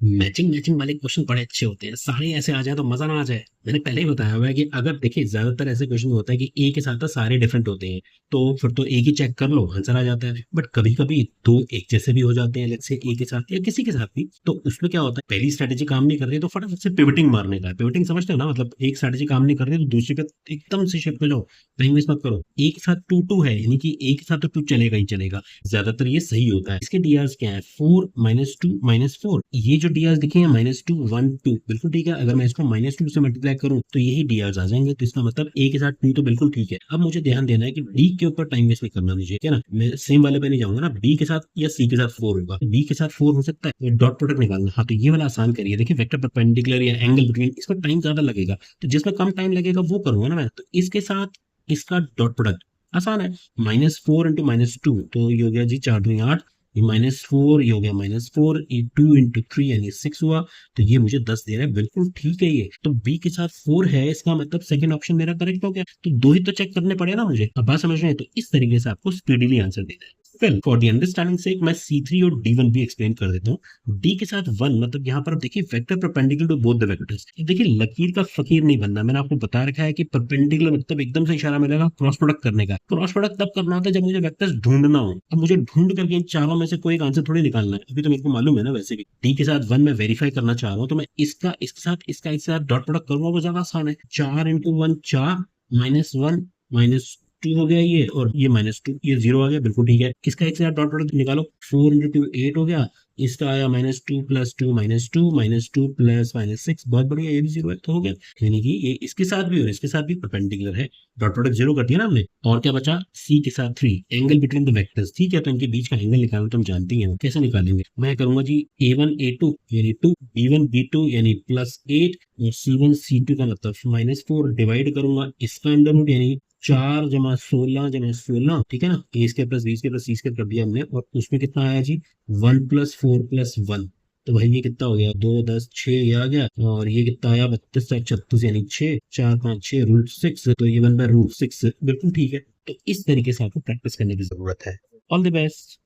Matching matching वाले question बड़े अच्छे होते हैं, सारे ऐसे आ जाए तो मजा ना आ जाए। मैंने पहले ही बताया हुआ है कि अगर देखिए ज्यादातर ऐसे क्वेश्चन होता है कि ए के साथ तो सारे डिफरेंट होते हैं, तो फिर तो एक ही चेक कर लो आंसर आ जाता है। बट कभी कभी दो एक जैसे भी हो जाते हैं, जैसे ए के साथ या किसी के साथ भी, तो उसमें क्या होता है, पहली स्ट्रेटेजी काम नहीं कर रही तो फटाफट से पिवटिंग मारने का है। पिवटिंग समझते हो ना, मतलब एक स्ट्रेटेजी काम नहीं कर रही तो दूसरी पे एकदम से शिफ्ट हो जाओ, टाइम वेस्ट मत करो। ए के साथ टू टू है, यानी कि ए के साथ तो टू चलेगा ही चलेगा, ज्यादातर ये सही होता है। इसके डीआर्स क्या है, 4 - 2 - 4। ये जो डीआर्स दिखे हैं -2 1 2, बिल्कुल ठीक है। अगर मैं इसको -2 से मल्टीप्लाई करूं तो यही डीआर्स आ जाएंगे, तो इसका मतलब ए के साथ 2 तो बिल्कुल ठीक है। अब मुझे ध्यान देना है कि डी के ऊपर टाइम वेस्ट नहीं करना मुझे, क्या ना, मैं सेम वाले पे नहीं जाऊंगा ना। बी के साथ या सी के साथ 4 होगा, बी के साथ 4 हो सकता है, डॉट प्रोडक्ट निकालना। हाँ, तो ये वाला आसान करिए। देखिए वेक्टर परपेंडिकुलर या एंगल बिटवीन, इसमें टाइम ज्यादा लगेगा, तो जिसमें कम टाइम लगेगा वो करूंगा ना मैं। तो इसके साथ इसका डॉट प्रोडक्ट आसान है, -4 × -2, तो ये हो गया जी 4 × 8, ये -4, ये हो गया -4, ये 2 × 3 यानी 6 हुआ। तो ये मुझे 10 दे रहा है, बिल्कुल ठीक है ये। तो बी के साथ 4 है, इसका मतलब सेकंड ऑप्शन मेरा करेक्ट हो गया। तो दो ही तो चेक करने पड़े ना मुझे। अब बात समझ रहे हैं, तो इस तरीके से आपको स्पीडीली आंसर देना है। फिर फॉर दी अंडरस्टैंडिंग से मैं C3 और D1 भी एक्सप्लेन कर देता हूँ। डी के साथ 1, मतलब यहाँ पर आप देखिए vector perpendicular to both the vectors. देखिए लकीर का फकीर नहीं बनना, मैंने आपको बता रखा है कि परपेंडिकुलर मतलब एकदम से इशारा मिलेगा क्रॉस प्रोडक्ट करने का। क्रॉस प्रोडक्ट तब करना होता है जब मुझे वेक्टर्स ढूंढना हो। अब मुझे ढूंढ करके इन चारों में से कोई एक आंसर थोड़ी निकालना है, अभी तो मेरे को मालूम है ना। वैसे भी डी के साथ 1 मैं वेरीफाई करना चाह रहा हूँ, तो मैं इसका इसके साथ इसका एक साथ डॉट प्रोडक्ट करूंगा, वो ज्यादा आसान है। 4 × 1 4, -1 -2 हो गया ये, और ये -2, ये 0 आ गया, बिल्कुल ठीक है। इसका एक साथ डॉट प्रोडक्ट निकालो, 4 × 2 8 हो गया। इसका आया -2 + 2 -2 -2 प्लस -6, बहुत बढ़िया, ये भी 0 है, तो हो गया। यानी कि ये इसके साथ भी और इसके साथ भी परपेंडिकुलर है। डॉट प्रोडक्ट 0 कर दिया ना हमने। और क्या बचा, सी के साथ 3, एंगल बिटवीन द वेक्टर्स। ठीक है, तो इनके बीच का एंगल निकालना तो हम जानते ही हैं, कैसे निकालेंगे। मैं करूंगा जी A1 A2 यानी 2, B1 B2 यानी +8, और C1 C2 का मतलब -4, डिवाइड करूंगा इसका अंडर रूट, यानी 4 × 16 × 16, ठीक है ना। A square plus B square plus C square कर दिया हमने, और उसमें कितना आया जी 1 + 4 + 1। तो भाई ये कितना हो गया, 2 10 6 ये आ गया। और ये कितना आया, 32 36 यानी 6 4 5 6 √6, तो ये 1/√6 बिल्कुल ठीक है। तो इस तरीके से आपको प्रैक्टिस करने की जरूरत है। All the best.